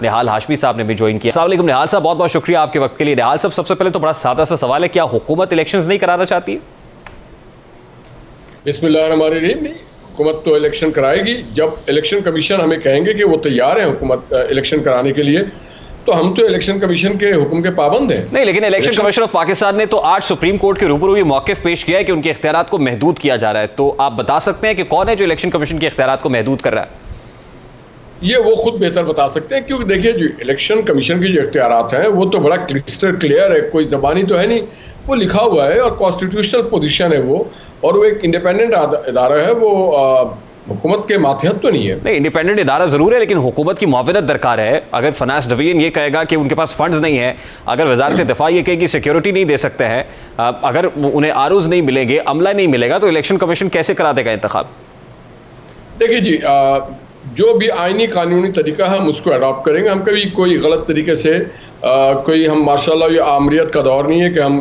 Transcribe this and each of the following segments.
निहाल हाशमी साहब ने भी ज्वाइन किया। अस्सलाम वालेकुम निहाल साहब, बहुत बहुत शुक्रिया आपके वक्त के लिए। निहाल साहब, सबसे पहले तो बड़ा सादा सा सवाल है, क्या हुकूमत इलेक्शंस नहीं कराना चाहती है? बिस्मिल्लाहिर्रहमानिर्रहीम, नहीं, हुकूमत तो इलेक्शन कराएगी। जब इलेक्शन कमीशन हमें कहेंगे कि वो तैयार है हुकूमत इलेक्शन कराने के लिए, तो हम तो इलेक्शन कमीशन के हुक्म के पाबंद हैं। नहीं, लेकिन इलेक्शन कमीशन ऑफ पाकिस्तान ने तो आज सुप्रीम कोर्ट के रूबरू भी मौक़िफ़ पेश किया है कि उनके इख्तियारात को महदूद किया जा रहा है। तो आप बता सकते हैं कि कौन है जो इलेक्शन कमीशन के इख्तियारात को महदूद कर रहा है? ये वो खुद बेहतर बता सकते हैं, क्योंकि देखिए जो इलेक्शन कमीशन की जो इख्तियारात हैं वो तो बड़ा क्रिस्टल क्लियर है, कोई ज़बानी तो है नहीं, वो लिखा हुआ है और कॉन्स्टिट्यूशनल पोजीशन है वो, और वो एक इंडिपेंडेंट इदारा है, वो हुकूमत के मातहत तो नहीं है। नहीं, इंडिपेंडेंट इदारा जरूर है, लेकिन हुकूमत की मुआवनत दरकार है। अगर फाइनेंस डिवीजन ये कहेगा कि उनके पास फंड्स नहीं है, अगर वजारत दिफा ये कहेगी सिक्योरिटी नहीं दे सकते हैं, अगर उन्हें आरूज नहीं मिलेंगे, अमला नहीं मिलेगा, तो इलेक्शन कमीशन कैसे करा देगा इंतखाब? देखिए जी, जो भी आईनी कानूनी तरीका है हम उसको अडॉप्ट करेंगे। हम कभी कोई गलत तरीके से कोई, हम माशाल्लाह ये आमरीत का दौर नहीं है कि हम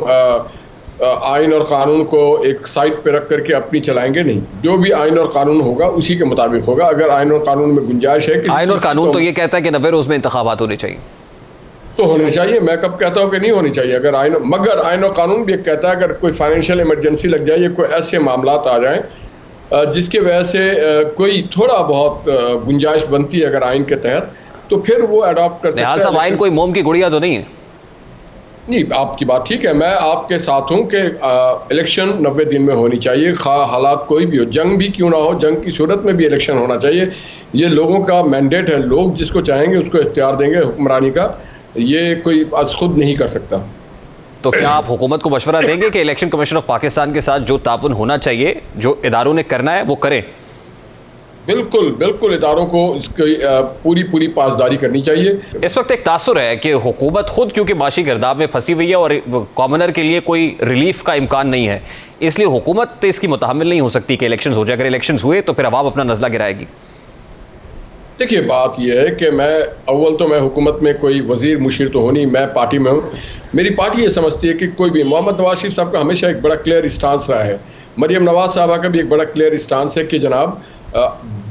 आइन और कानून को एक साइड पे रख करके अपनी चलाएंगे, नहीं। जो भी आइन और कानून होगा उसी के मुताबिक होगा। अगर आइन और कानून में गुंजाइश है कि आइन और कानून तो ये कहता है कि 90 रोज में इंतखाबात होने चाहिए, तो होने चाहिए। मैं कब कहता हूँ कि नहीं होनी चाहिए? मगर आइन और कानून भी कहता है अगर कोई फाइनेंशियल इमरजेंसी लग जाए या कोई ऐसे मामलात आ जाएं जिसके वजह से कोई थोड़ा बहुत गुंजाइश बनती है अगर आइन के तहत, तो फिर वो अडॉप्ट कर सकते हैं। साहब, आइन कोई मोम की गुड़िया तो नहीं है? नहीं, आपकी बात ठीक है, मैं आपके साथ हूँ कि इलेक्शन 90 दिन में होनी चाहिए, हालात कोई भी हो, जंग भी क्यों ना हो, जंग की सूरत में भी इलेक्शन होना चाहिए। ये लोगों का मैंडेट है, लोग जिसको चाहेंगे उसको इख्तियार देंगे हुक्मरानी का, ये कोई आज खुद नहीं कर सकता। तो क्या आप हुकूमत को मशवरा देंगे कि इलेक्शन कमीशन ऑफ पाकिस्तान के साथ जो ताउन होना चाहिए, जो इदारों ने करना है वो करें? बिल्कुल बिल्कुल, इदारों को इसकी पूरी पासदारी करनी चाहिए। इस वक्त एक तासुर है कि हुकूमत खुद क्योंकि माशी गिरदाव में फंसी हुई है और कॉमनर के लिए कोई रिलीफ का इम्कान नहीं है, इसलिए हुकूमत इसकी मुतहम्मिल नहीं हो सकती कि इलेक्शन हो जाए। अगर इलेक्शन हुए तो फिर अवाम अपना नज़ला गिराएगी। देखिए, बात यह है कि मैं हुकूमत में कोई वजीर मुशीर तो हो नहीं, मैं पार्टी में हूँ। मेरी पार्टी ये समझती है कि कोई भी, मोहम्मद नवाज शरीफ साहब का हमेशा एक बड़ा क्लियर स्टांस रहा है, मरियम नवाज साहबा का भी एक बड़ा क्लियर स्टांस है कि जनाब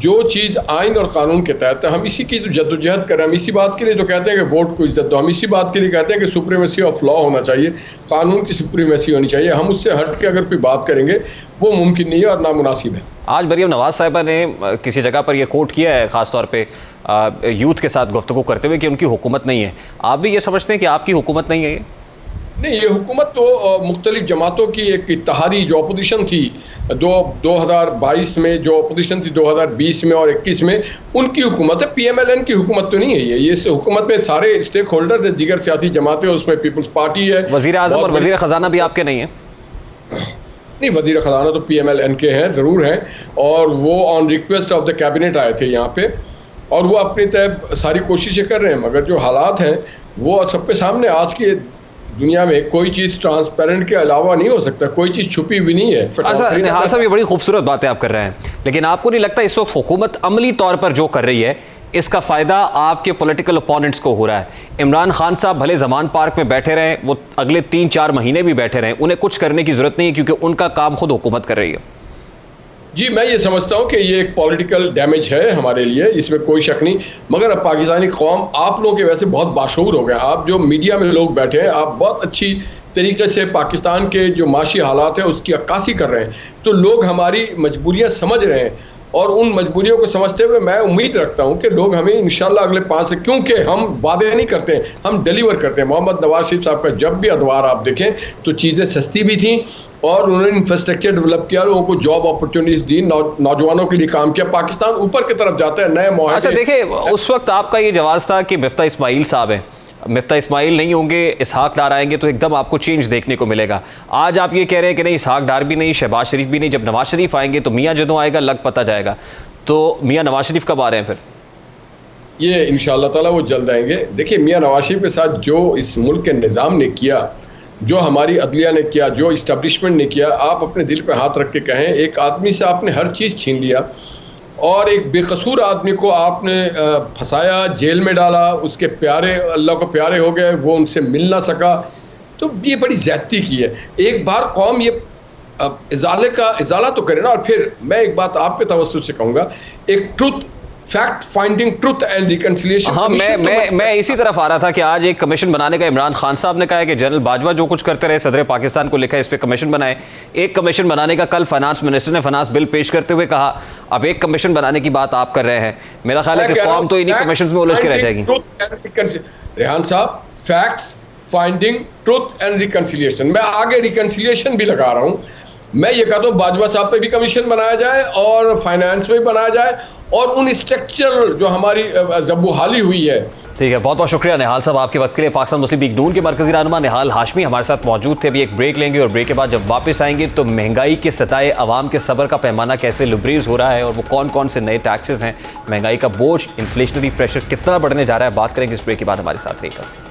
जो चीज़ आइन और कानून के तहत है हम इसी की तो जद्दोजहद करें। हम इसी बात के लिए तो कहते हैं कि वोट को इज्जत दो, हम इसी बात के लिए कहते हैं कि सुप्रीमेसी ऑफ लॉ होना चाहिए, कानून की सुप्रीमेसी होनी चाहिए। हम उससे हट के अगर कोई बात करेंगे वो मुमकिन नहीं है और नामुनासिब है। आज मरियम नवाज साहिबा ने किसी जगह पर यह कोट किया है, ख़ासतौर पर यूथ के साथ गुफ्तगू करते हुए, कि उनकी हुकूमत नहीं है। आप भी ये समझते हैं कि आपकी हुकूमत नहीं है? ये नहीं, ये हुकूमत तो मुख्तलिफ जमातों की एक इत्तहादी जो अपोजिशन थी 2022 में, जो अपोजिशन थी 2020 में और 21 में, उनकी हुकूमत है। PMLN की हुकूमत तो नहीं है ये हुकूमत में सारे स्टेक होल्डर्स है, दीगर सियासी जमातें, उसमें पीपल्स पार्टी है। वज़ीर आज़म और वज़ीर ख़जाना भी आपके नहीं है? नहीं, वज़ीर ख़जाना तो PMLN के हैं, ज़रूर हैं, और वो on request of the cabinet आए थे यहाँ पे, और वो अपनी तरह सारी कोशिशें कर रहे हैं। मगर जो हालात हैं वो सब पे सामने, आज की दुनिया में कोई चीज़ ट्रांसपेरेंट के अलावा नहीं हो सकता, कोई चीज़ छुपी हुई नहीं है। अच्छा निहाल साहब, ये बड़ी खूबसूरत बातें आप कर रहे हैं, लेकिन आपको नहीं लगता इस वक्त हुकूमत अमली तौर पर जो कर रही है इसका फ़ायदा आपके पॉलिटिकल ओपोनेंट्स को हो रहा है? इमरान खान साहब भले जमान पार्क में बैठे रहें, वो अगले 3-4 महीने भी बैठे रहें, उन्हें कुछ करने की ज़रूरत नहीं है, क्योंकि उनका काम खुद हुकूमत कर रही है। जी, मैं ये समझता हूँ कि ये एक पॉलिटिकल डैमेज है हमारे लिए, इसमें कोई शक नहीं। मगर अब पाकिस्तानी कौम आप लोगों के वैसे बहुत बाशऊर हो गए। आप जो मीडिया में लोग बैठे हैं, आप बहुत अच्छी तरीके से पाकिस्तान के जो माशी हालात है उसकी अक्कासी कर रहे हैं, तो लोग हमारी मजबूरियाँ समझ रहे हैं, और उन मजबूरियों को समझते हुए मैं उम्मीद रखता हूं कि लोग हमें इंशाल्लाह अगले 5 से, क्योंकि हम वादे नहीं करते हैं, हम डिलीवर करते हैं। मोहम्मद नवाज शरीफ साहब का जब भी अदवार आप देखें तो चीज़ें सस्ती भी थी, और उन्होंने इंफ्रास्ट्रक्चर डेवलप किया, लोगों को जॉब अपॉर्चुनिटीज दी, नौजवानों के लिए काम किया। पाकिस्तान ऊपर की तरफ जाता है, नए माहौल। अच्छा देखिए, उस वक्त आपका ये जवाब था कि मिफ्ता इस्माइल साहब हैं, मिफ्ता इस्माइल नहीं होंगे, इसहाक डार आएंगे तो एकदम आपको चेंज देखने को मिलेगा। आज आप ये कह रहे हैं कि नहीं, इसहाक डार भी नहीं, शहबाज शरीफ भी नहीं, जब नवाज शरीफ आएंगे तो मियाँ जदों आएगा लग पता जाएगा। तो मियाँ नवाज शरीफ कब आ रहे हैं फिर? ये इंशाअल्लाह ताला वो जल्द आएंगे। देखिए, मियाँ नवाज शरीफ के साथ जो इस मुल्क के निज़ाम ने किया, जो हमारी अदलिया ने किया, जो इस्टेब्लिशमेंट ने किया, आप अपने दिल पे हाथ रख के कहें, एक आदमी से आपने हर चीज़ छीन लिया और एक बेकसूर आदमी को आपने फंसाया, जेल में डाला, उसके प्यारे अल्लाह को प्यारे हो गए, वो उनसे मिल ना सका, तो ये बड़ी ज़्यादती की है। एक बार कौम ये इजाला तो करे ना। और फिर मैं एक बात आप पे तवज्जो से कहूँगा, एक truth fact finding truth and reconciliation. हाँ, मैं इसी तरफ आ रहा था कि आज एक कमीशन बनाने का इमरान खान साहब ने कहा है कि जनरल बाजवा जो कुछ करते रहे, सदर पाकिस्तान को लिखा है इस पे कमीशन बनाए। एक कमीशन बनाने का कल फाइनेंस मिनिस्टर ने फाइनेंस बिल पेश करते हुए कहा। अब एक कमीशन बनाने की बात आप कर रहे हैं। मेरा ख्याल है कि कौम तो इन्हीं कमीशन में उलझ के रह जाएगी। रेहान साहब, facts finding truth and reconciliation, मैं आगे रिकंसिलिएशन भी लगा रहा हूं। मैं ये कहता हूं बाजवा साहब पे भी कमीशन बनाया जाए और फाइनेंस में भी बनाया जाए और उन स्ट्रक्चर जो हमारी जब्बुहाली हुई है। ठीक है, बहुत बहुत शुक्रिया निहाल साहब आपके वक्त के लिए। पाकिस्तान मुस्लिम लीग नून के मरकजी रहनुमा निहाल हाशमी हमारे साथ मौजूद थे। अभी एक ब्रेक लेंगे और ब्रेक के बाद जब वापस आएंगे तो महंगाई के सताए अवाम के सब्र का पैमाना कैसे लुब्रीज हो रहा है और वो कौन कौन से नए टैक्सेस हैं, महंगाई का बोझ, इन्फ्लेशनरी प्रेशर कितना बढ़ने जा रहा है, बात करेंगे इस ब्रेक के बाद। हमारे साथ रहिएगा।